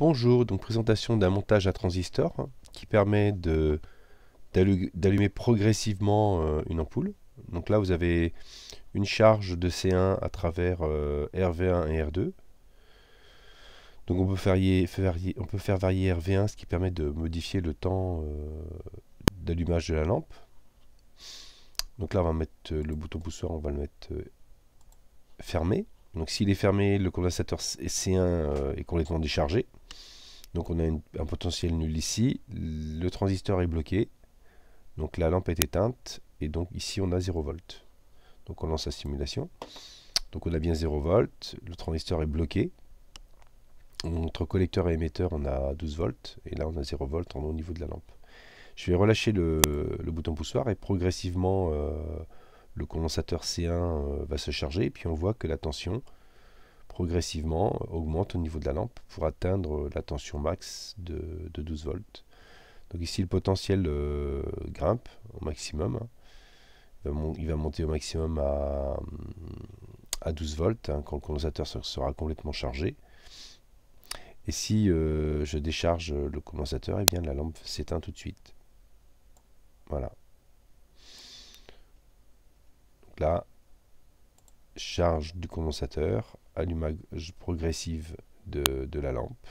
Bonjour, donc présentation d'un montage à transistor qui permet d'allumer progressivement une ampoule. Donc là vous avez une charge de C1 à travers RV1 et R2. Donc on peut faire varier RV1, ce qui permet de modifier le temps d'allumage de la lampe. Donc là on va mettre le bouton poussoir, on va le mettre fermé. Donc s'il est fermé, le condensateur C1 est complètement déchargé. Donc on a un potentiel nul ici, le transistor est bloqué, donc la lampe est éteinte, et donc ici on a 0 volt. Donc on lance la simulation, donc on a bien 0 volt, le transistor est bloqué, entre collecteur et émetteur on a 12 volts, et là on a 0 volt au niveau de la lampe. Je vais relâcher le bouton poussoir, et progressivement le condensateur C1 va se charger, et puis on voit que la tension progressivement augmente au niveau de la lampe pour atteindre la tension max de 12 volts. Donc ici le potentiel grimpe au maximum. Il va monter au maximum à 12 volts quand le condensateur sera complètement chargé. Et si je décharge le condensateur, et bien la lampe s'éteint tout de suite. Voilà. Donc là, charge du condensateur, allumage progressive de la lampe,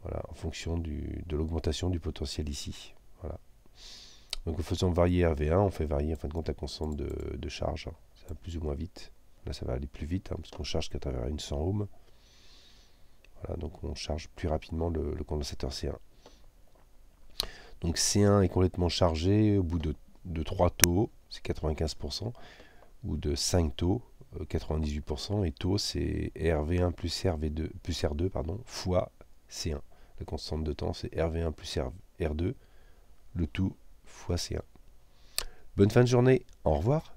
voilà, en fonction de l'augmentation du potentiel ici. Voilà. Donc en faisant varier RV1, on fait varier en fin de compte la constante de charge. Ça va plus ou moins vite. Là ça va aller plus vite parce qu'on charge qu'à travers une 100 ohms. Voilà, donc on charge plus rapidement le condensateur C1. Donc C1 est complètement chargé au bout de 3 taux, c'est 95%, ou de 5 taux, 98%, et taux c'est RV1 plus R2 fois C1. La constante de temps c'est RV1 plus R2, le tout fois C1. Bonne fin de journée, au revoir.